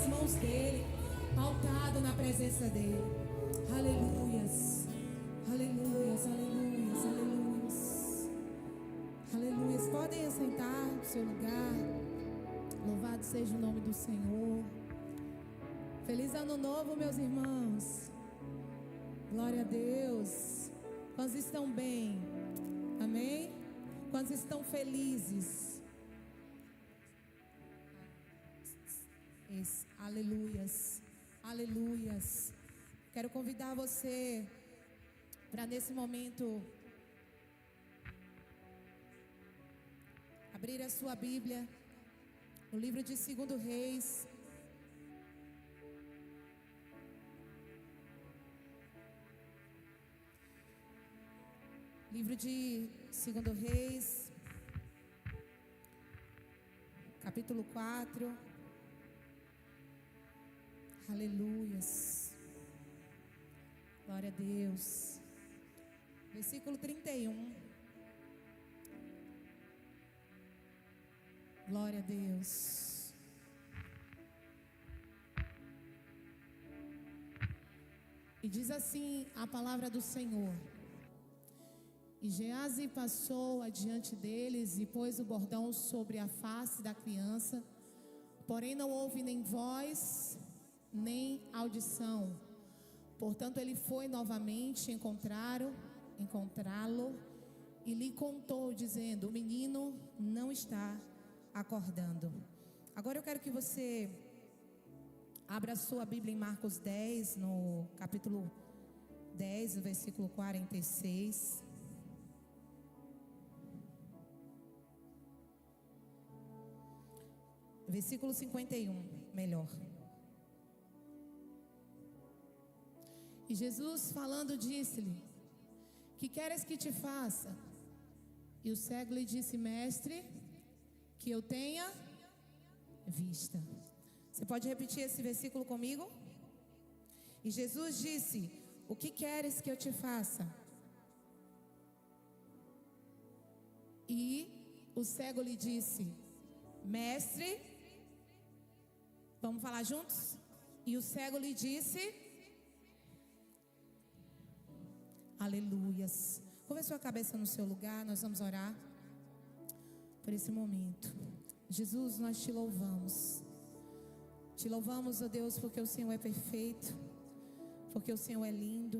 nas mãos dele, pautado na presença dele. Aleluias, aleluias, aleluias, aleluias, aleluias. Podem assentar no seu lugar. Louvado seja o nome do Senhor. Feliz ano novo, meus irmãos. Glória a Deus. Quantos estão bem? Amém? Quantos estão felizes? Aleluias, aleluias. Quero convidar você para nesse momento abrir a sua Bíblia no livro de 2 Reis. Livro de 2 Reis, capítulo 4. Aleluias. Glória a Deus. Versículo 31. Glória a Deus. E diz assim a palavra do Senhor: E Geazi passou adiante deles e pôs o bordão sobre a face da criança, porém não houve nem voz, nem audição. Portanto ele foi novamente encontrá-lo e lhe contou, dizendo: o menino não está acordando. Agora eu quero que você abra a sua Bíblia em Marcos 10, no capítulo 10, no versículo 46. Versículo 51, melhor. E Jesus falando disse-lhe: que queres que te faça? E o cego lhe disse: mestre, que eu tenha vista. Você pode repetir esse versículo comigo? E Jesus disse: o que queres que eu te faça? E o cego lhe disse: mestre, vamos falar juntos? E o cego lhe disse: aleluias. Curva sua cabeça no seu lugar, nós vamos orar por esse momento. Jesus, nós te louvamos. Te louvamos, ó Deus, porque o Senhor é perfeito, porque o Senhor é lindo,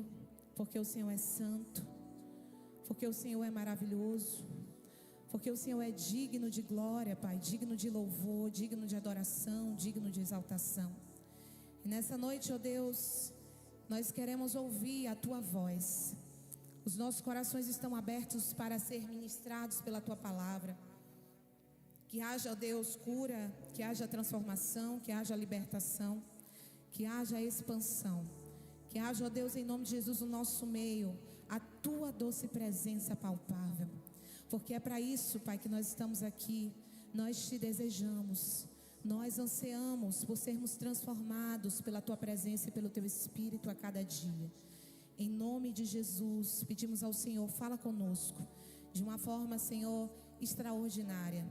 porque o Senhor é santo, porque o Senhor é maravilhoso, porque o Senhor é digno de glória, Pai, digno de louvor, digno de adoração, digno de exaltação. E nessa noite, ó Deus, nós queremos ouvir a Tua voz. Os nossos corações estão abertos para ser ministrados pela Tua palavra. Que haja, ó Deus, cura, que haja transformação, que haja libertação, que haja expansão. Que haja, ó Deus, em nome de Jesus, no nosso meio, a Tua doce presença palpável. Porque é para isso, Pai, que nós estamos aqui. Nós Te desejamos, nós ansiamos por sermos transformados pela Tua presença e pelo Teu Espírito a cada dia. Em nome de Jesus, pedimos ao Senhor, fala conosco de uma forma, Senhor, extraordinária.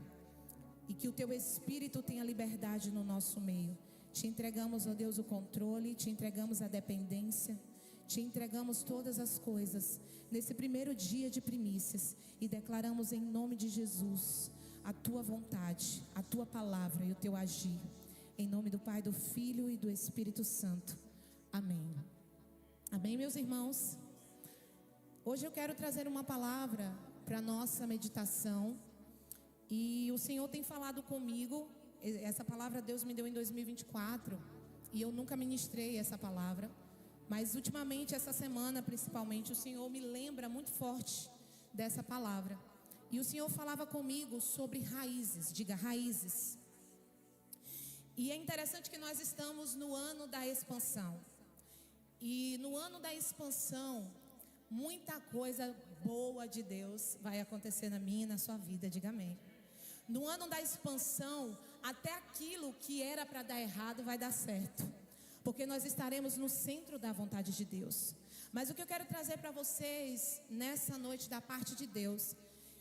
E que o Teu Espírito tenha liberdade no nosso meio. Te entregamos, ó Deus, o controle, Te entregamos a dependência, Te entregamos todas as coisas nesse primeiro dia de primícias. E declaramos em nome de Jesus a Tua vontade, a Tua palavra e o Teu agir. Em nome do Pai, do Filho e do Espírito Santo. Amém. Amém, meus irmãos? Hoje eu quero trazer uma palavra para nossa meditação. E o Senhor tem falado comigo. Essa palavra Deus me deu em 2024. E eu nunca ministrei essa palavra. Mas ultimamente, essa semana principalmente, o Senhor me lembra muito forte dessa palavra. E o Senhor falava comigo sobre raízes. Diga, raízes. E é interessante que nós estamos no ano da expansão. E no ano da expansão, muita coisa boa de Deus vai acontecer na minha e na sua vida, diga amém. No ano da expansão, até aquilo que era para dar errado vai dar certo, porque nós estaremos no centro da vontade de Deus. Mas o que eu quero trazer para vocês nessa noite da parte de Deus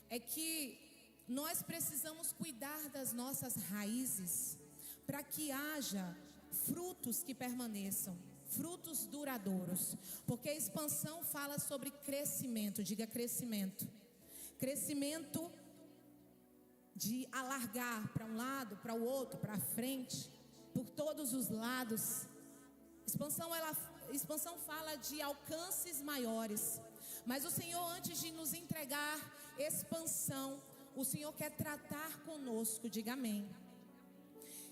é que nós precisamos cuidar das nossas raízes para que haja frutos que permaneçam, frutos duradouros, porque a expansão fala sobre crescimento. Diga crescimento. Crescimento de alargar para um lado, para o outro, para frente, por todos os lados. Expansão fala de alcances maiores. Mas o Senhor, antes de nos entregar expansão, o Senhor quer tratar conosco. Diga amém.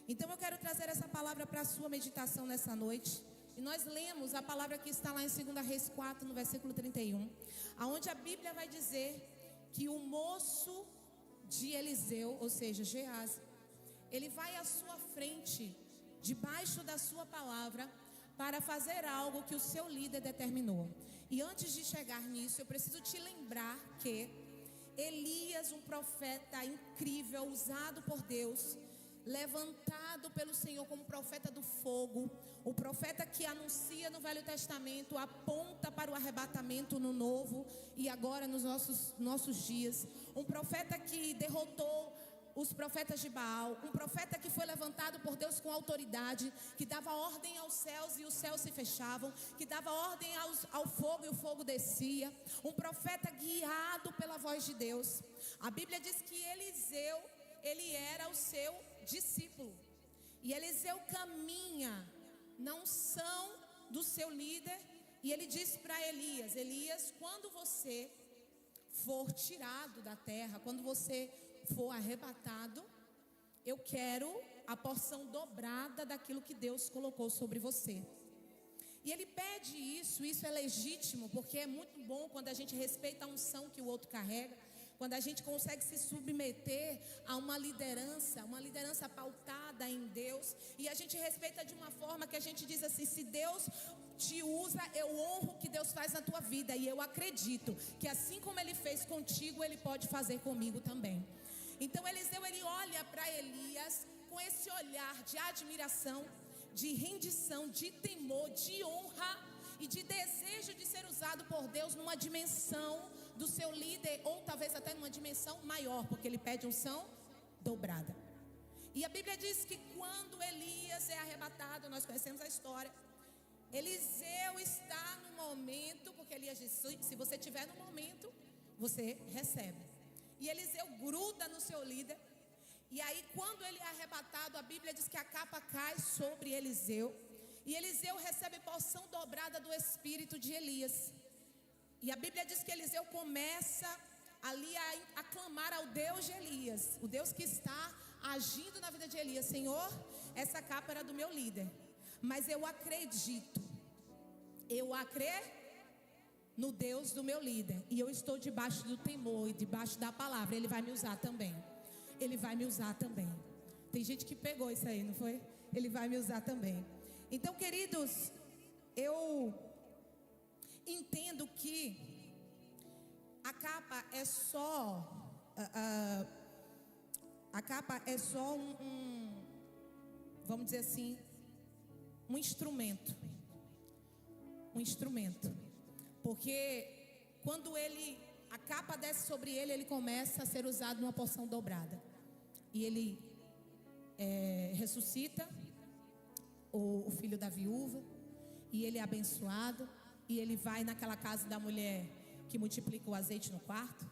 Então eu quero trazer essa palavra para a sua meditação nessa noite. E nós lemos a palavra que está lá em 2 Reis 4, no versículo 31, aonde a Bíblia vai dizer que o moço de Eliseu, ou seja, Geazi, ele vai à sua frente, debaixo da sua palavra, para fazer algo que o seu líder determinou. E antes de chegar nisso, eu preciso te lembrar que Elias, um profeta incrível, usado por Deus, levantado pelo Senhor como profeta do fogo, o profeta que anuncia no Velho Testamento, aponta para o arrebatamento no Novo e agora nos nossos dias, um profeta que derrotou os profetas de Baal, um profeta que foi levantado por Deus com autoridade, que dava ordem aos céus e os céus se fechavam, que dava ordem ao fogo e o fogo descia, um profeta guiado pela voz de Deus. A Bíblia diz que Eliseu, ele era o seu discípulo, e Eliseu caminha na unção do seu líder, e ele diz para Elias: Elias, quando você for tirado da terra, quando você for arrebatado, eu quero a porção dobrada daquilo que Deus colocou sobre você. E ele pede isso é legítimo, porque é muito bom quando a gente respeita a unção que o outro carrega, quando a gente consegue se submeter a uma liderança pautada em Deus, e a gente respeita de uma forma que a gente diz assim: se Deus te usa, eu honro o que Deus faz na tua vida, e eu acredito que assim como Ele fez contigo, Ele pode fazer comigo também. Então Eliseu, ele olha para Elias com esse olhar de admiração, de rendição, de temor, de honra e de desejo de ser usado por Deus numa dimensão do seu líder, ou talvez até numa dimensão maior, porque ele pede unção dobrada. E a Bíblia diz que quando Elias é arrebatado, nós conhecemos a história, Eliseu está no momento, porque Elias disse: se você estiver no momento, você recebe. E Eliseu gruda no seu líder. E aí quando ele é arrebatado, a Bíblia diz que a capa cai sobre Eliseu, e Eliseu recebe porção dobrada do espírito de Elias. E a Bíblia diz que Eliseu começa ali a clamar ao Deus de Elias, o Deus que está agindo na vida de Elias: Senhor, essa capa era do meu líder, mas eu acredito no Deus do meu líder, e eu estou debaixo do temor e debaixo da palavra. Ele vai me usar também. Ele vai me usar também. Tem gente que pegou isso aí, não foi? Ele vai me usar também. Então, queridos, eu entendo que a capa é só vamos dizer assim, um instrumento. Porque quando a capa desce sobre ele, ele começa a ser usado numa porção dobrada. E ele ressuscita o filho da viúva, e ele é abençoado, e ele vai naquela casa da mulher que multiplica o azeite no quarto,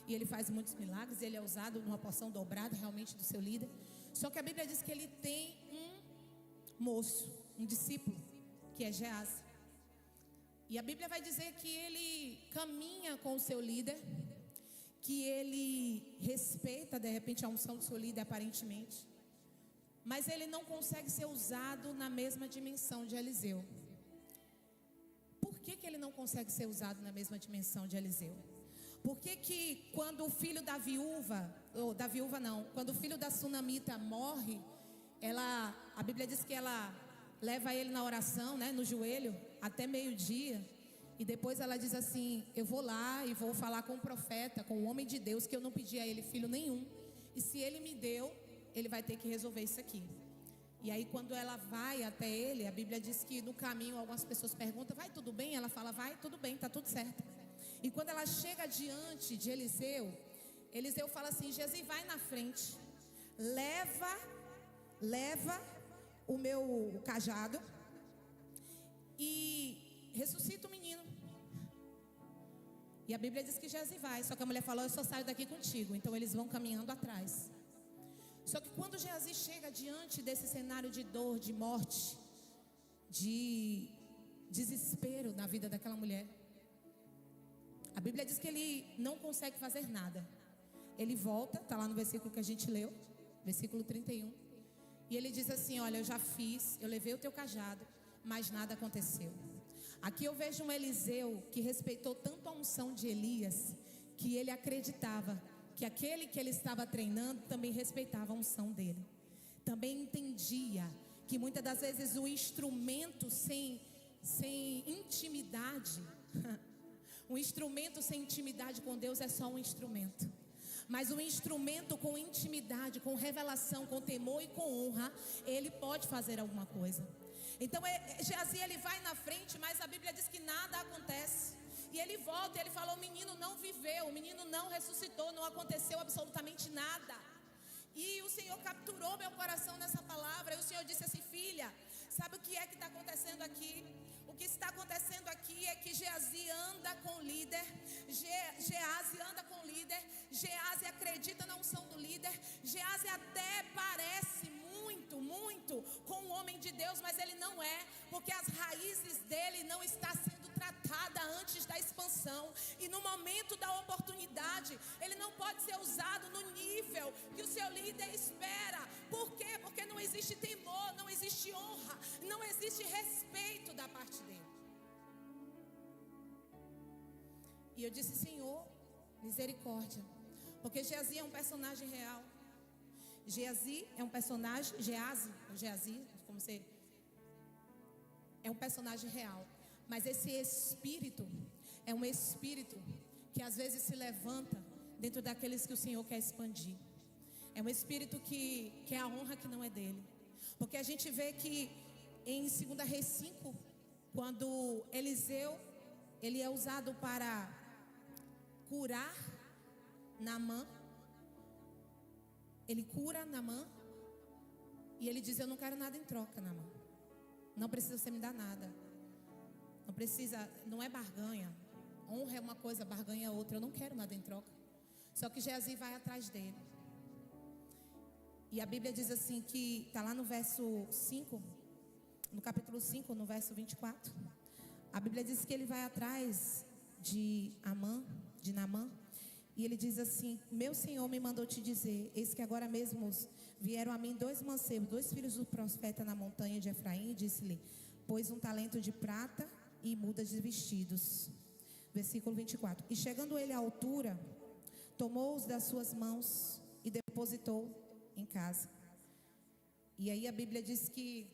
e ele faz muitos milagres. Ele é usado numa porção dobrada realmente do seu líder. Só que a Bíblia diz que ele tem um moço, um discípulo, que é Geazi. E a Bíblia vai dizer que ele caminha com o seu líder, que ele respeita de repente a unção do seu líder aparentemente, mas ele não consegue ser usado na mesma dimensão de Eliseu. Por que ele não consegue ser usado na mesma dimensão de Eliseu? Por que quando o filho da viúva, quando o filho da sunamita morre, a Bíblia diz que ela leva ele na oração, né, no joelho, até meio-dia, e depois ela diz assim: eu vou lá e vou falar com o profeta, com o homem de Deus, que eu não pedi a ele filho nenhum, e se ele me deu, ele vai ter que resolver isso aqui. E aí quando ela vai até ele, a Bíblia diz que no caminho algumas pessoas perguntam: vai tudo bem? Ela fala: vai tudo bem, tá tudo certo. E quando ela chega diante de Eliseu fala assim: Geazi, vai na frente, leva o meu cajado e ressuscita o menino. E a Bíblia diz que Geazi vai. Só que a mulher falou: eu só saio daqui contigo. Então eles vão caminhando atrás. Só que quando Geazi chega diante desse cenário de dor, de morte, de desespero na vida daquela mulher, a Bíblia diz que ele não consegue fazer nada. Ele volta, está lá no versículo que a gente leu, versículo 31. E ele diz assim: olha, eu já fiz, eu levei o teu cajado, mas nada aconteceu. Aqui eu vejo um Eliseu que respeitou tanto a unção de Elias, que ele acreditava que aquele que ele estava treinando também respeitava a unção dele. Também entendia que muitas das vezes o instrumento sem intimidade, um instrumento sem intimidade com Deus é só um instrumento. Mas um instrumento com intimidade, com revelação, com temor e com honra, ele pode fazer alguma coisa. Então Geazi, ele vai na frente, mas a Bíblia diz que nada acontece. E ele volta e ele fala: o menino não viveu, o menino não ressuscitou, não aconteceu absolutamente nada. E o Senhor capturou meu coração nessa palavra. E o Senhor disse assim: filha, sabe o que é que está acontecendo aqui? O que está acontecendo aqui é que Geazi anda com o líder. Geazi anda com o líder. Geazi acredita na unção do líder. Geazi até parece muito com um homem de Deus, mas ele não é, porque as raízes dele não estão sendo tratadas antes da expansão. E no momento da oportunidade, ele não pode ser usado no nível que o seu líder espera. Por quê? Porque não existe temor, não existe honra, não existe respeito da parte dele. E eu disse: Senhor, misericórdia, porque Geazi é um personagem real. Geazi é um personagem, Geazi, como você, é um personagem real. Mas esse espírito é um espírito que às vezes se levanta dentro daqueles que o Senhor quer expandir. É um espírito que é a honra que não é dele. Porque a gente vê que em 2 Reis 5, quando Eliseu, ele é usado para curar Naamã. Ele cura Naamã e ele diz: eu não quero nada em troca, Naamã. Não precisa você me dar nada. Não precisa, não é barganha. Honra é uma coisa, barganha é outra. Eu não quero nada em troca. Só que Geazi vai atrás dele. E a Bíblia diz assim que está lá no verso 5, no capítulo 5, no verso 24. A Bíblia diz que ele vai atrás de Naamã. E ele diz assim: meu Senhor me mandou te dizer, eis que agora mesmo vieram a mim 2 mancebos, 2 filhos do profeta na montanha de Efraim, e disse-lhe: pois um talento de prata e mudas de vestidos. Versículo 24. E chegando ele à altura, tomou-os das suas mãos e depositou em casa. E aí a Bíblia diz que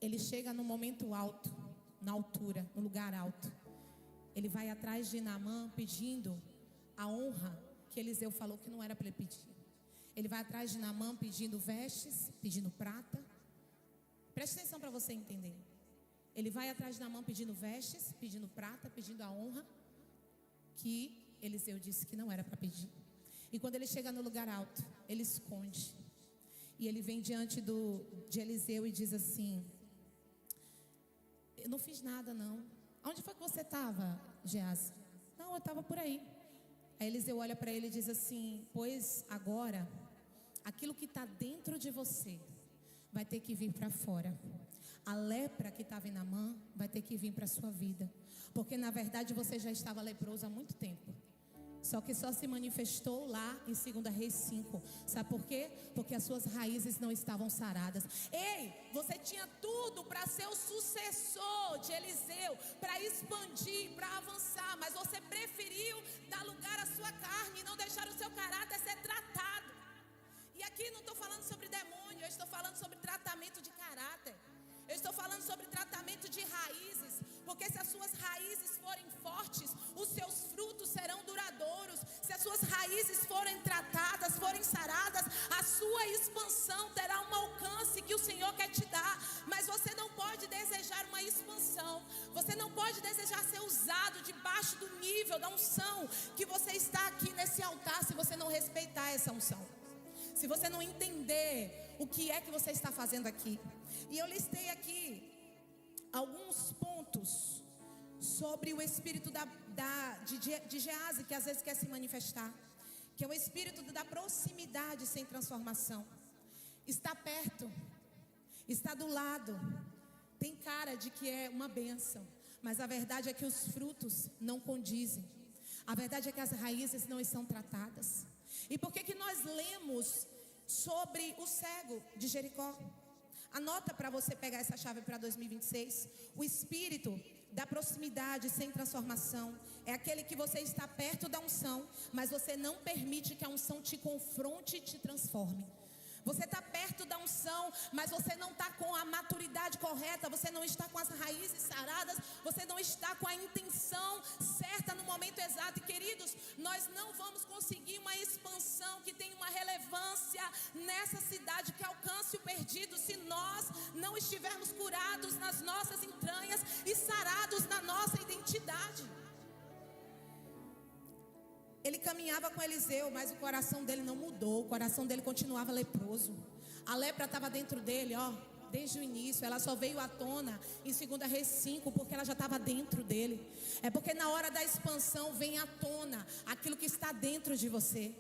ele chega no momento alto, na altura, no lugar alto. Ele vai atrás de Naamã pedindo a honra que Eliseu falou que não era para ele pedir. Ele vai atrás de Naamã pedindo vestes, pedindo prata. Preste atenção para você entender. Ele vai atrás de Naamã pedindo vestes, pedindo prata, pedindo a honra que Eliseu disse que não era para pedir. E quando ele chega no lugar alto, ele esconde. E ele vem diante de Eliseu e diz assim: eu não fiz nada não. Onde foi que você estava, Geazi? Não, eu estava por aí. Aí Eliseu olha para ele e diz assim: pois agora, aquilo que está dentro de você vai ter que vir para fora. A lepra que estava em Naamã vai ter que vir para a sua vida. Porque na verdade você já estava leproso há muito tempo. Só que só se manifestou lá em 2 Reis 5. Sabe por quê? Porque as suas raízes não estavam saradas. Ei, você tinha tudo para ser o sucessor de Eliseu, para expandir, para avançar, mas você preferiu dar lugar à sua carne e não deixar o seu caráter ser tratado. E aqui não estou falando sobre demônio, eu estou falando sobre tratamento de caráter. Eu estou falando sobre tratamento de raízes, porque se as suas raízes forem fortes, os seus frutos serão duradouros. Se as suas raízes forem tratadas, forem saradas, a sua expansão terá um alcance que o Senhor quer te dar. Mas você não pode desejar uma expansão, você não pode desejar ser usado debaixo do nível da unção que você está aqui nesse altar, se você não respeitar essa unção. Se você não entender o que é que você está fazendo aqui. E eu listei aqui alguns pontos sobre o espírito de Geazi, que às vezes quer se manifestar, que é o espírito da proximidade sem transformação. Está perto, está do lado, tem cara de que é uma bênção, mas a verdade é que os frutos não condizem. A verdade é que as raízes não estão tratadas. E por que nós lemos sobre o cego de Jericó? Anota para você pegar essa chave para 2026. O espírito da proximidade sem transformação é aquele que você está perto da unção, mas você não permite que a unção te confronte e te transforme. Você está perto da unção, mas você não está com a maturidade correta, você não está com as raízes saradas, você não está com a intenção certa no momento exato. E queridos, nós não vamos conseguir uma expansão que tenha uma relevância nessa cidade, que alcance o perdido, se nós não estivermos curados nas nossas entranhas e sarados na nossa identidade. Ele caminhava com Eliseu, mas o coração dele não mudou. O coração dele continuava leproso. A lepra estava dentro dele, desde o início. Ela só veio à tona em 2 Reis 5, porque ela já estava dentro dele. É porque na hora da expansão vem à tona aquilo que está dentro de você.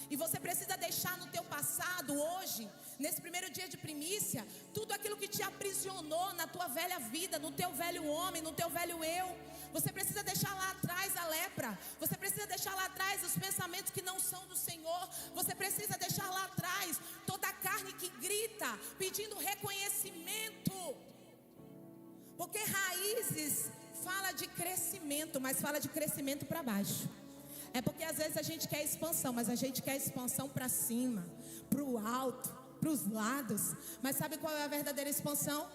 E você precisa deixar no teu passado hoje, nesse primeiro dia de primícia, tudo aquilo que te aprisionou na tua velha vida, no teu velho homem, no teu velho eu. Você precisa deixar lá atrás a lepra. Você precisa deixar lá atrás os pensamentos que não são do Senhor. Você precisa deixar lá atrás toda a carne que grita, pedindo reconhecimento. Porque raízes fala de crescimento, mas fala de crescimento para baixo. É porque às vezes a gente quer expansão, mas a gente quer expansão para cima, para o alto, para os lados. Mas sabe qual é a verdadeira expansão?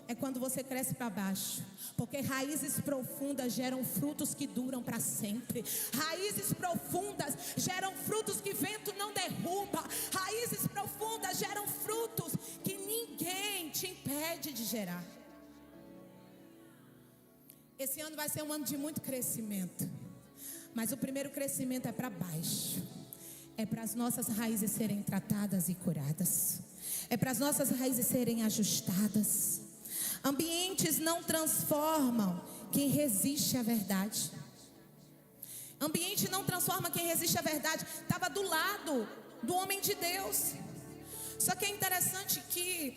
É quando você cresce para baixo. Porque raízes profundas geram frutos que duram para sempre. Raízes profundas geram frutos que vento não derruba. Raízes profundas geram frutos que ninguém te impede de gerar. Esse ano vai ser um ano de muito crescimento. Mas o primeiro crescimento é para baixo. É para as nossas raízes serem tratadas e curadas. É para as nossas raízes serem ajustadas. Ambientes não transformam quem resiste à verdade. Ambiente não transforma quem resiste à verdade. Estava do lado do homem de Deus. Só que é interessante que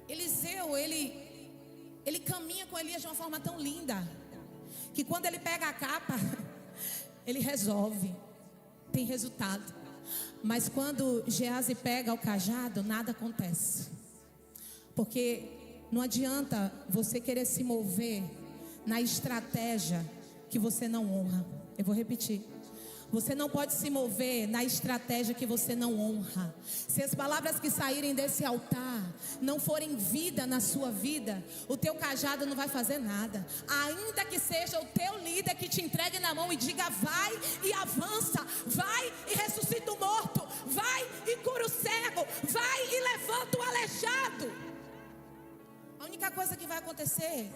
Eliseu, ele caminha com Elias de uma forma tão linda, que quando ele pega a capa, ele resolve, tem resultado. Mas quando Geazi pega o cajado, nada acontece. Porque não adianta você querer se mover na estratégia que você não honra. Eu vou repetir. Você não pode se mover na estratégia que você não honra. Se as palavras que saírem desse altar não forem vida na sua vida, o teu cajado não vai fazer nada. Ainda que seja o teu líder que te entregue na mão e diga: vai e avança, vai e ressuscita o morto, vai e cura o cego, vai e levanta o aleijado. A única coisa que vai acontecer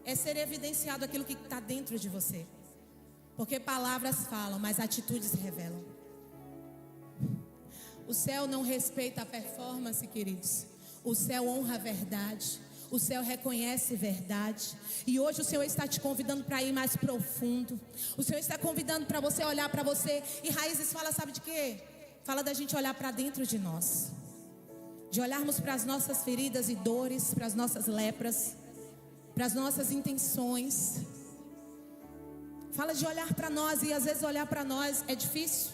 é ser evidenciado aquilo que está dentro de você. Porque palavras falam, mas atitudes revelam. O céu não respeita a performance, queridos. O céu honra a verdade. O céu reconhece verdade. E hoje o Senhor está te convidando para ir mais profundo. O Senhor está convidando para você olhar para você. E raízes fala, sabe de quê? Fala da gente olhar para dentro de nós. De olharmos para as nossas feridas e dores, para as nossas lepras, para as nossas intenções. Fala de olhar para nós, e às vezes olhar para nós é difícil,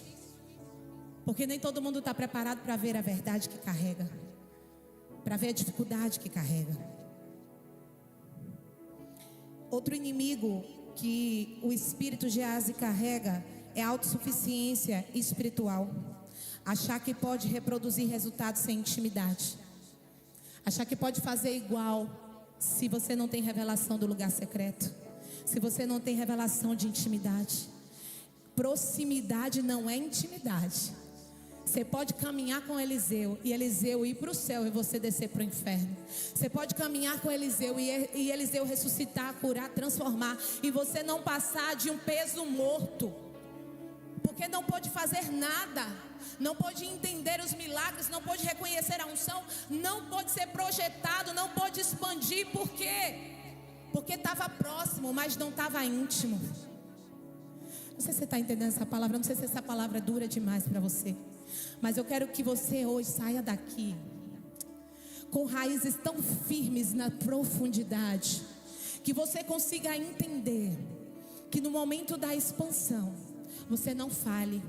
porque nem todo mundo está preparado para ver a verdade que carrega, para ver a dificuldade que carrega. Outro inimigo que o espírito de Geazi carrega é a autossuficiência espiritual. Achar que pode reproduzir resultados sem intimidade. Achar que pode fazer igual se você não tem revelação do lugar secreto. Se você não tem revelação de intimidade. Proximidade não é intimidade. Você pode caminhar com Eliseu e Eliseu ir para o céu e você descer para o inferno. Você pode caminhar com Eliseu e Eliseu ressuscitar, curar, transformar, e você não passar de um peso morto. porque não pôde fazer nada, não pôde entender os milagres, não pôde reconhecer a unção, não pôde ser projetado, não pôde expandir. Por quê? Porque estava próximo, mas não estava íntimo. Não sei se você está entendendo essa palavra, não sei se essa palavra é dura demais para você, mas eu quero que você hoje saia daqui com raízes tão firmes na profundidade, que você consiga entender que no momento da expansão você não fale.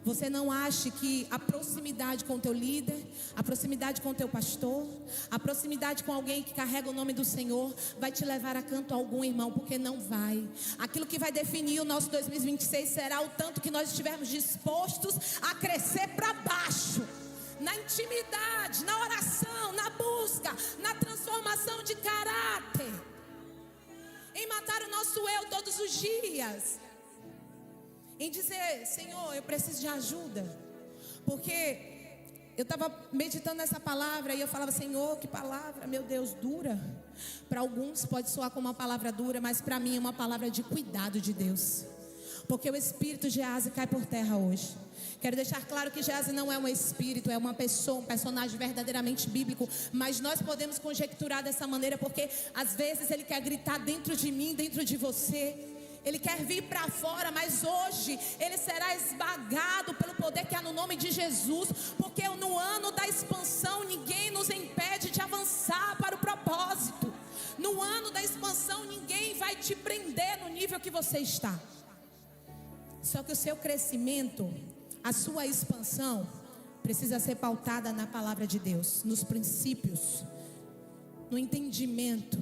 Você não ache que a proximidade com o teu líder, a proximidade com o teu pastor, a proximidade com alguém que carrega o nome do Senhor vai te levar a canto algum, irmão, porque não vai. Aquilo que vai definir o nosso 2026 será o tanto que nós estivermos dispostos a crescer para baixo, na intimidade, na oração, na busca, na transformação de caráter, em matar o nosso eu todos os dias, em dizer: Senhor, eu preciso de ajuda. Porque eu estava meditando nessa palavra e eu falava: Senhor, que palavra, meu Deus, dura. Para alguns pode soar como uma palavra dura, mas para mim é uma palavra de cuidado de Deus. Porque o espírito de Geazi cai por terra hoje. Quero deixar claro que Geazi não é um espírito, é uma pessoa, um personagem verdadeiramente bíblico. Mas nós podemos conjecturar dessa maneira, porque às vezes ele quer gritar dentro de mim, dentro de você. Ele quer vir para fora, mas hoje ele será esmagado pelo poder que há no nome de Jesus. Porque no ano da expansão ninguém nos impede de avançar para o propósito. No ano da expansão ninguém vai te prender no nível que você está. Só que o seu crescimento, a sua expansão precisa ser pautada na palavra de Deus, nos princípios, no entendimento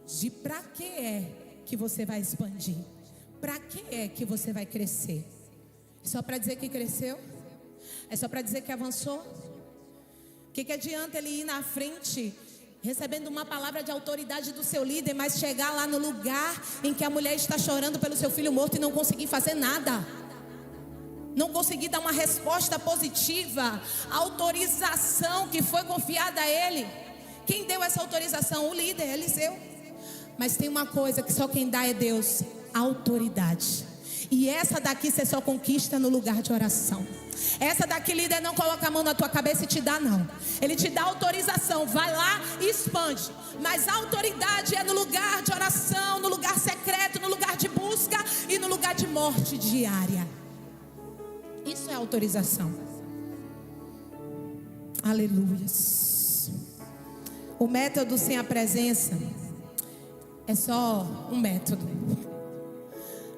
de para que é que você vai expandir, para que é que você vai crescer. É só para dizer que cresceu? É só para dizer que avançou? O que adianta ele ir na frente recebendo uma palavra de autoridade do seu líder, mas chegar lá no lugar em que a mulher está chorando pelo seu filho morto e não conseguir fazer nada, não conseguir dar uma resposta positiva à autorização que foi confiada a ele? Quem deu essa autorização? O líder, Eliseu. Mas tem uma coisa que só quem dá é Deus: autoridade. E essa daqui você só conquista no lugar de oração. Essa daqui, líder, não coloca a mão na tua cabeça e te dá, não. Ele te dá autorização, vai lá e expande. Mas a autoridade é no lugar de oração, no lugar secreto, no lugar de busca e no lugar de morte diária. Isso é autorização. Aleluias. O método sem a presença é só um método,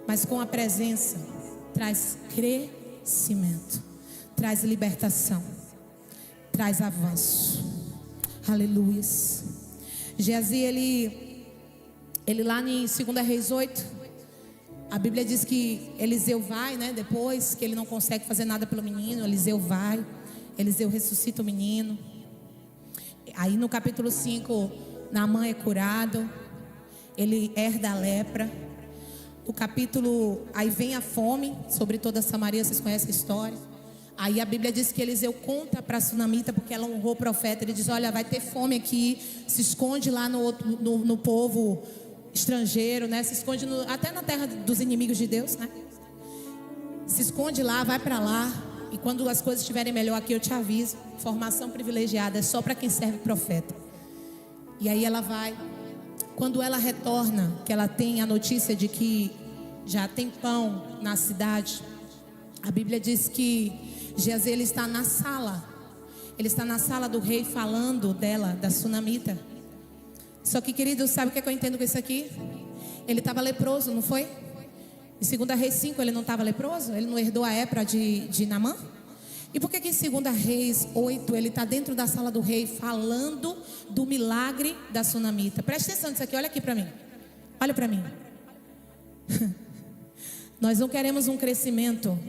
mas com a presença traz crescimento, traz libertação, traz avanço. Aleluias. Geazi, ele lá em 2 Reis 8, a Bíblia diz que Eliseu vai, né? Depois que ele não consegue fazer nada pelo menino, Eliseu vai, Eliseu ressuscita o menino. Aí no capítulo 5, Naamã é curado, ele herda a lepra. O capítulo, aí vem a fome sobre toda a Samaria, vocês conhecem a história. Aí a Bíblia diz que Eliseu conta para a sunamita, porque ela honrou o profeta. Ele diz: olha, vai ter fome aqui, se esconde lá no povo estrangeiro, né? Se esconde até na terra dos inimigos de Deus, né? Se esconde lá, vai para lá. E quando as coisas estiverem melhor aqui, eu te aviso. Formação privilegiada é só para quem serve profeta. E aí ela vai. Quando ela retorna, que ela tem a notícia de que já tem pão na cidade, a Bíblia diz que Geazi, ele está na sala. Ele está na sala do rei falando dela, da sunamita. Só que, querido, sabe o que eu entendo com isso aqui? Ele estava leproso, não foi? Em 2 Reis 5 ele não estava leproso? Ele não herdou a lepra de Naamã? E por que em 2 Reis 8 ele está dentro da sala do rei falando do milagre da sunamita? Presta atenção nisso aqui, olha aqui para mim. Olha para mim. Nós não queremos um crescimento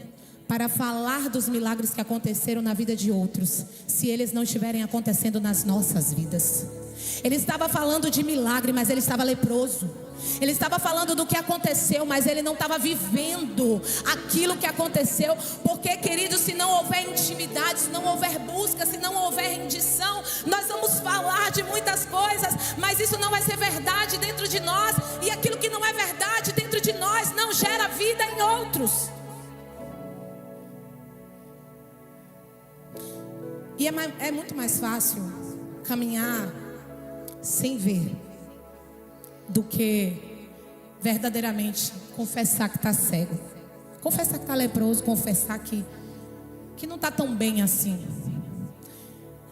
para falar dos milagres que aconteceram na vida de outros, se eles não estiverem acontecendo nas nossas vidas. Ele estava falando de milagre, mas ele estava leproso. Ele estava falando do que aconteceu, mas ele não estava vivendo aquilo que aconteceu. Porque, querido, se não houver intimidade, se não houver busca, se não houver rendição, nós vamos falar de muitas coisas, mas isso não vai ser verdade dentro de nós. E aquilo que não é verdade dentro de nós não gera vida em outros. E é muito mais fácil caminhar sem ver do que verdadeiramente confessar que está cego, confessar que está leproso, confessar que não está tão bem assim.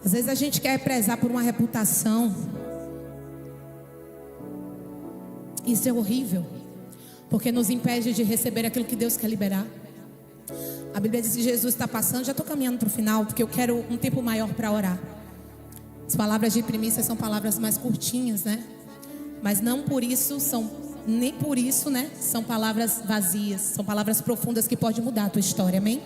Às vezes a gente quer prezar por uma reputação. Isso é horrível, porque nos impede de receber aquilo que Deus quer liberar. A Bíblia diz que Jesus está passando. Já estou caminhando para o final, porque eu quero um tempo maior para orar. As palavras de primícia são palavras mais curtinhas, né? Mas não por isso nem por isso, né? São palavras vazias, são palavras profundas que podem mudar a tua história, amém?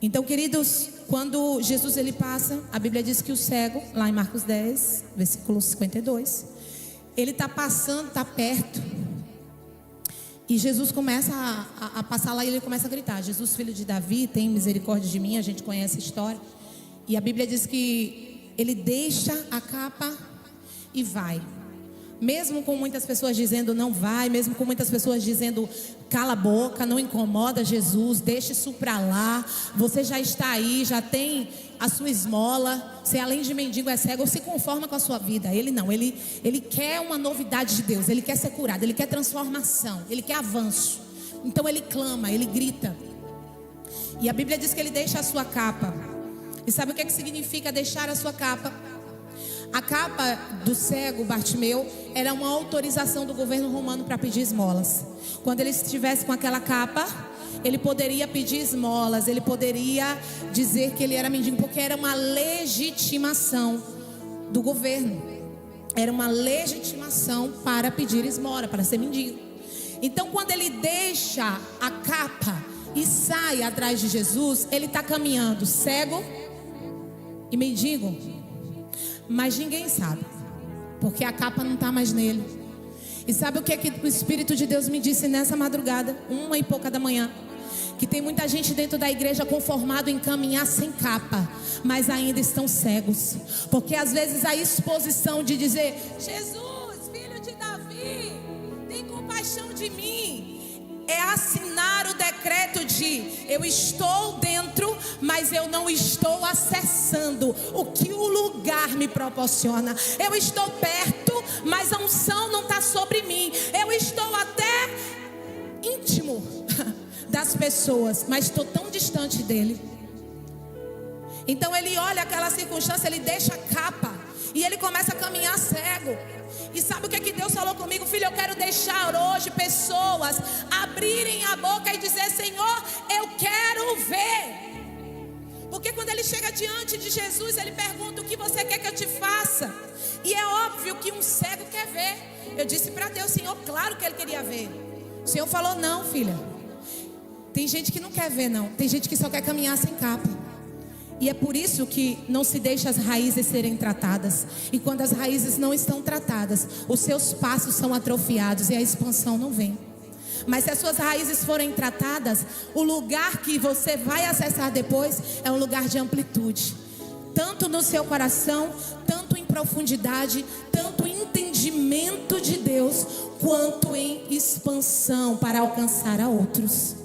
Então, queridos, quando Jesus ele passa, a Bíblia diz que o cego, lá em Marcos 10, versículo 52, ele está passando, está perto. E Jesus começa a passar lá e ele começa a gritar: Jesus, filho de Davi, tem misericórdia de mim. A gente conhece a história. E a Bíblia diz que ele deixa a capa e vai. Mesmo com muitas pessoas dizendo não vai, mesmo com muitas pessoas dizendo cala a boca, não incomoda Jesus, deixa isso pra lá, você já está aí, já tem a sua esmola, você além de mendigo é cego, ou se conforma com a sua vida. Ele não, ele quer uma novidade de Deus, ele quer ser curado, ele quer transformação, ele quer avanço. Então ele clama, ele grita. E a Bíblia diz que ele deixa a sua capa. E sabe o que significa deixar a sua capa? A capa do cego Bartimeu era uma autorização do governo romano para pedir esmolas. Quando ele estivesse com aquela capa, ele poderia pedir esmolas, ele poderia dizer que ele era mendigo, porque era uma legitimação do governo. Era uma legitimação para pedir esmola, para ser mendigo. Então, quando ele deixa a capa e sai atrás de Jesus, ele está caminhando cego e mendigo. Mas ninguém sabe, porque a capa não está mais nele. E sabe o que o Espírito de Deus me disse nessa madrugada, 1h pouca da manhã? Que tem muita gente dentro da igreja conformado em caminhar sem capa, mas ainda estão cegos. Porque às vezes a exposição de dizer: Jesus, filho de Davi, tem compaixão de mim, é assinar o decreto de eu estou dentro, mas eu não estou acessando o que o lugar me proporciona. Eu estou perto, mas a unção não está sobre mim. Eu estou até íntimo das pessoas, mas estou tão distante dele. Então ele olha aquela circunstância, ele deixa a capa e ele começa a caminhar cego. E sabe o que Deus falou comigo? Filho, eu quero deixar hoje pessoas abrirem a boca e dizer: Senhor, eu quero ver. Porque quando ele chega diante de Jesus, ele pergunta: o que você quer que eu te faça? E é óbvio que um cego quer ver. Eu disse para Deus: Senhor, claro que ele queria ver. O Senhor falou: não, filha, tem gente que não quer ver não, tem gente que só quer caminhar sem capa. E é por isso que não se deixa as raízes serem tratadas. E quando as raízes não estão tratadas, os seus passos são atrofiados e a expansão não vem. Mas se as suas raízes forem tratadas, o lugar que você vai acessar depois é um lugar de amplitude. Tanto no seu coração, tanto em profundidade, tanto em entendimento de Deus, quanto em expansão para alcançar a outros.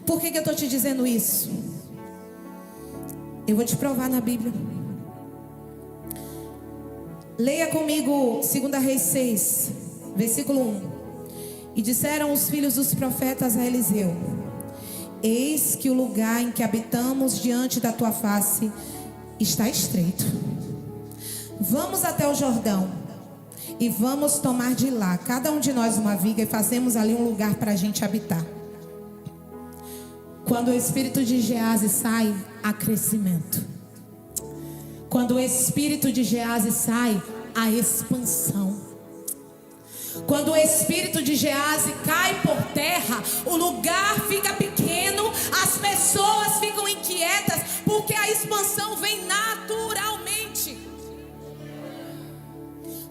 Por que eu estou te dizendo isso? Eu vou te provar na Bíblia. Leia comigo 2 Reis 6, versículo 1. E disseram os filhos dos profetas a Eliseu: eis que o lugar em que habitamos diante da tua face está estreito. Vamos até o Jordão e vamos tomar de lá, cada um de nós, uma viga, e fazemos ali um lugar para a gente habitar. Quando o espírito de Gease sai, há crescimento. Quando o espírito de Gease sai, há expansão. Quando o espírito de Gease cai por terra, o lugar fica pequeno, as pessoas ficam inquietas, porque a expansão vem naturalmente.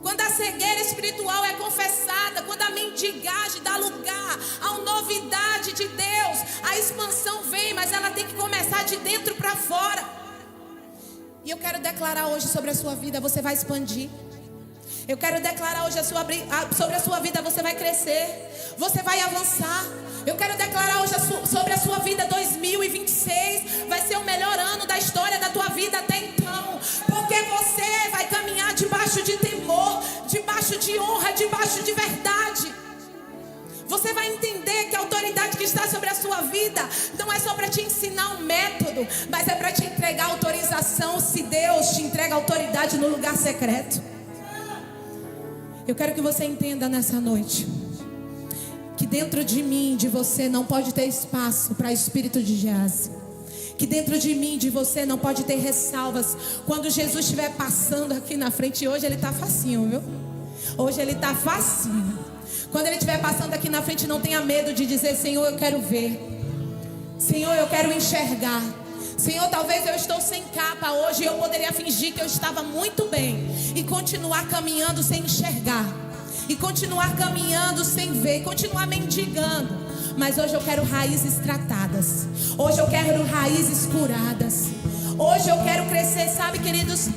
Quando a cegueira espiritual é confessada, quando a mendigagem dá lugar à novidade de Deus, a expansão vem, mas ela tem que começar de dentro para fora. E eu quero declarar hoje sobre a sua vida: você vai expandir. Eu quero declarar hoje sobre a sua vida: você vai crescer, você vai avançar. Eu quero declarar hoje sobre a sua vida 2026 vai ser o melhor ano da história da tua vida até então. Porque você vai caminhar debaixo de temor, debaixo de honra, debaixo de verdade. Você vai entender que a autoridade que está sobre a sua vida não é só para te ensinar um método, mas é para te entregar autorização. Se Deus te entrega autoridade no lugar secreto. Eu quero que você entenda nessa noite que dentro de mim, de você, não pode ter espaço para espírito de Geazi. Que dentro de mim, de você, não pode ter ressalvas quando Jesus estiver passando aqui na frente. E hoje ele está facinho, viu? Hoje ele está facinho. Quando ele estiver passando aqui na frente, não tenha medo de dizer: Senhor, eu quero ver. Senhor, eu quero enxergar. Senhor, talvez eu estou sem capa hoje e eu poderia fingir que eu estava muito bem e continuar caminhando sem enxergar, e continuar caminhando sem ver, e continuar mendigando. Mas hoje eu quero raízes tratadas. Hoje eu quero raízes curadas. Hoje eu quero crescer, sabe, queridos?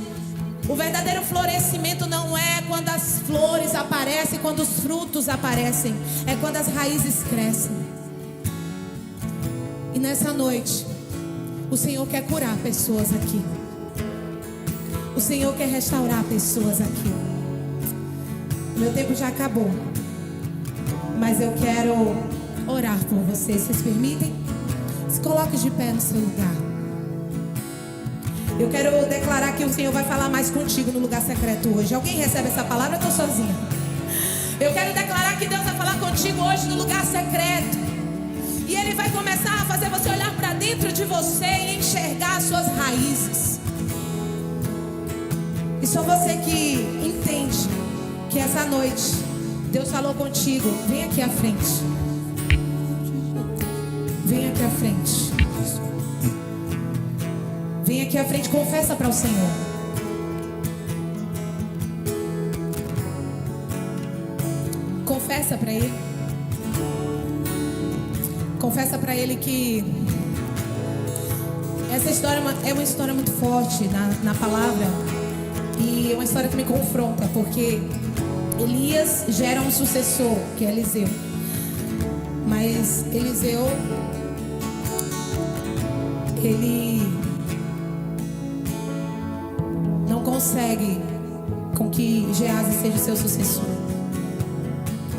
O verdadeiro florescimento não é quando as flores aparecem, quando os frutos aparecem. É quando as raízes crescem. E nessa noite, o Senhor quer curar pessoas aqui. O Senhor quer restaurar pessoas aqui. Meu tempo já acabou, mas eu quero orar por vocês. Vocês permitem? Se coloque de pé no seu lugar. Eu quero declarar que o Senhor vai falar mais contigo no lugar secreto hoje. Alguém recebe essa palavra? Eu estou sozinha. Eu quero declarar que Deus vai falar contigo hoje no lugar secreto. E Ele vai começar a fazer você olhar para dentro de você e enxergar as suas raízes. E só você que entende que essa noite Deus falou contigo, vem aqui à frente. Vem aqui à frente. Vem aqui à frente, confessa para o Senhor. Confessa para Ele. Confessa para Ele que essa história é uma história muito forte na palavra. E é uma história que me confronta, porque Elias gera um sucessor, que é Eliseu. Mas Eliseu, ele não consegue com que Geazi seja o seu sucessor,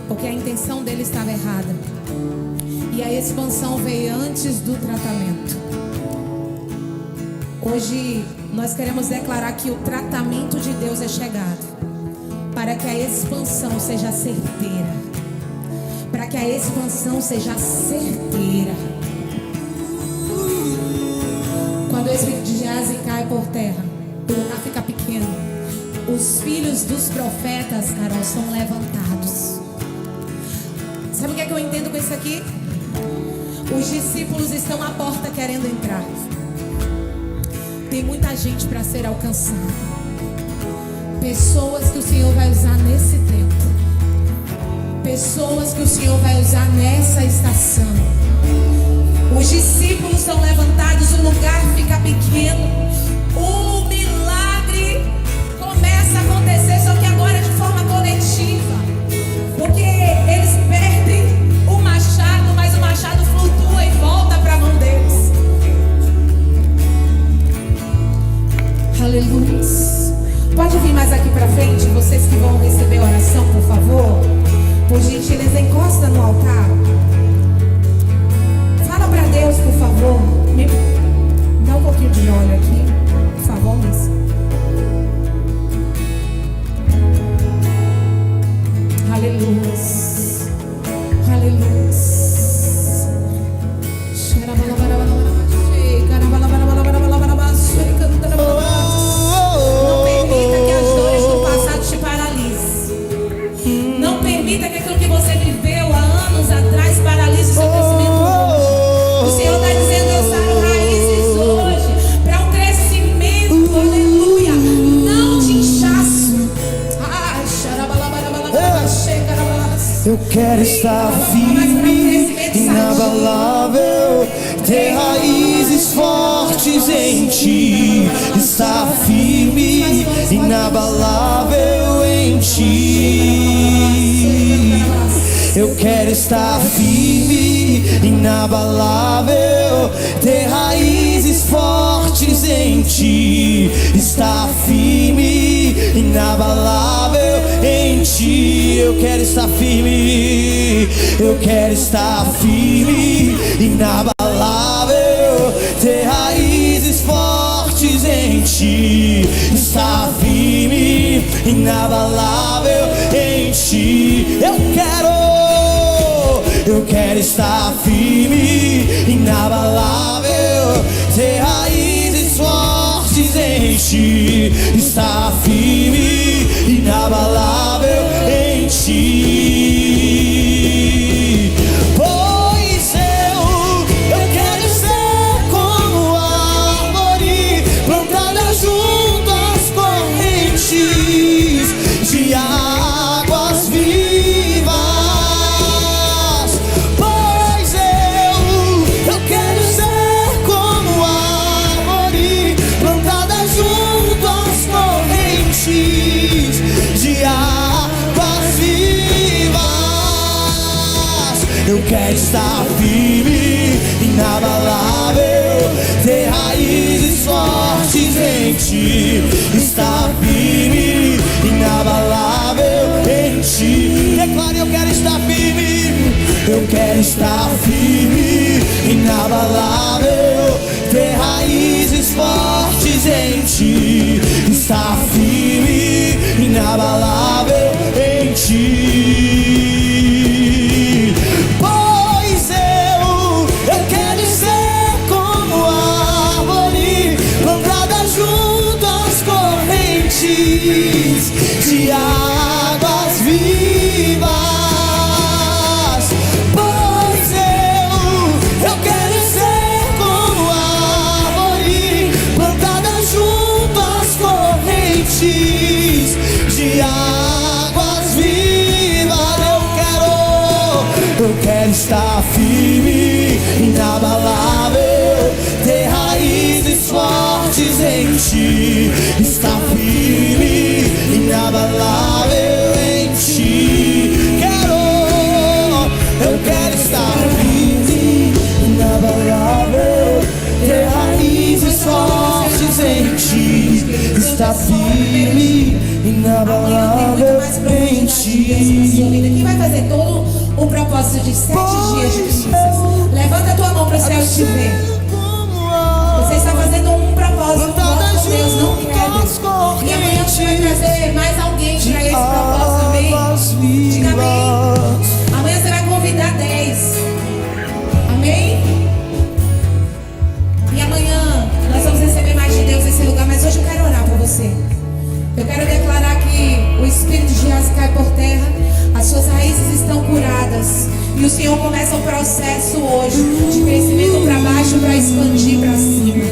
porque a intenção dele estava errada. E a expansão veio antes do tratamento. Hoje nós queremos declarar que o tratamento de Deus é chegado, para que a expansão seja certeira. Para que a expansão seja certeira. Quando o espírito de Geazi cai por terra, o lugar fica pequeno. Os filhos dos profetas, Carol, são levantados. Sabe o que é que eu entendo com isso aqui? Os discípulos estão à porta querendo entrar. Tem muita gente para ser alcançada. Pessoas que o Senhor vai usar nesse tempo. Pessoas que o Senhor vai usar nessa estação. Os discípulos são levantados, o lugar fica pequeno. O milagre começa a acontecer, só que agora de forma coletiva. Porque eles perdem o machado, mas o machado flutua e volta para a mão deles. Aleluia. Pode vir mais aqui para frente, vocês que vão receber oração, por favor. Por gentileza, encosta no altar. Fala para Deus, por favor. Me dá um pouquinho de óleo aqui, por favor, Miss. Aleluia. Aleluia. Não permita que as dores do passado te paralisem. Não permita que aquilo que você viveu há anos atrás paralise o seu crescimento hoje. O Senhor está dizendo: eu saro raízes hoje para um crescimento. Aleluia. Não te inchaço. Eu quero estar firme, inabalável, ter raízes fortes em ti. Estar firme, inabalável em ti. Eu quero estar firme, inabalável, ter raízes fortes em ti, estar firme, inabalável em ti. Eu quero estar firme, eu quero estar firme, inabalável, ter raízes fortes em ti, estar firme, inabalável em ti. Eu quero estar firme, inabalável, ter raízes fortes em ti, estar firme, inabalável em ti. Pois eu quero ser como árvore plantada junto às correntes de águas vivas. Pois eu quero ser como árvore plantada junto às correntes de águas vivas. Eu quero estar firme, inabalável, ter raízes fortes em ti, estar firme, inabalável em ti. Declare: eu quero estar firme, eu quero estar firme, inabalável, ter raízes fortes em ti, estar firme, inabalável em ti. Pois eu quero ser como árvore plantada junto às correntes de águas vivas. Pois eu quero ser como árvore plantada junto às correntes de águas vivas. Eu quero estar firme, inabalável, ter raízes fortes em ti, estar firme, inabalável em ti. Eu quero estar firme, inabalável, ter raízes fortes em ti, estar firme, inabalável em ti. Quem vai fazer todo o propósito de 7 dias de bênçãos? Levanta a tua mão para o céu e te ver. Você está fazendo um propósito com Deus, não quero. E amanhã você vai trazer mais alguém para esse propósito, amém? Diga amém. Amanhã você vai convidar 10. Amém? E amanhã nós vamos receber mais de Deus nesse lugar, mas hoje eu quero orar por você. Eu quero declarar que o espírito de Geazi cai por terra, as suas raízes estão curadas e o Senhor começa um processo hoje de crescimento para baixo, para expandir para cima.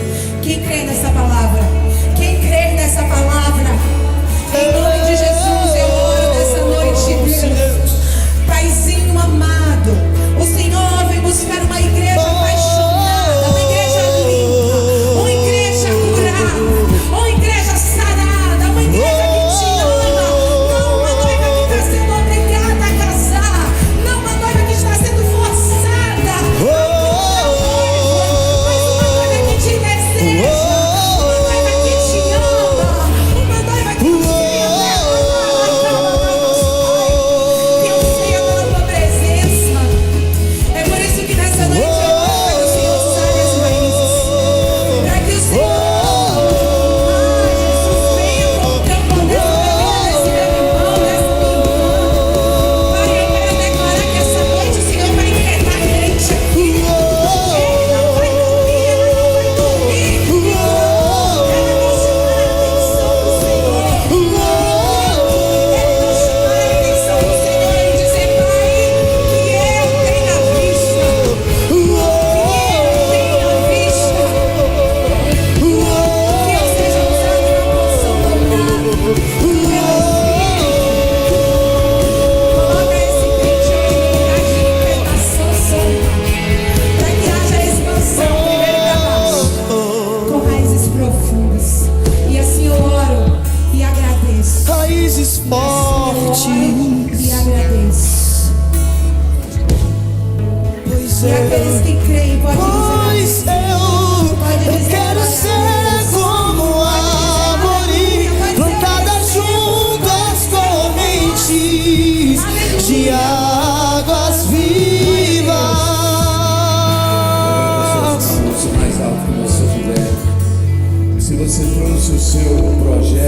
Quem crê nessa palavra? Quem crê nessa palavra? Em nome de Jesus eu oro nessa noite, Deus. Paizinho amado, o Senhor vem buscar uma igreja apaixonada, uma igreja limpa, uma igreja curada, uma igreja sarada, uma igreja que te ama. Não uma noiva que está sendo obrigada a casar, não uma noiva que está sendo forçada a encontrar noivo, mas e águas vivas. Mais alto que você puder. Se você trouxe o seu projeto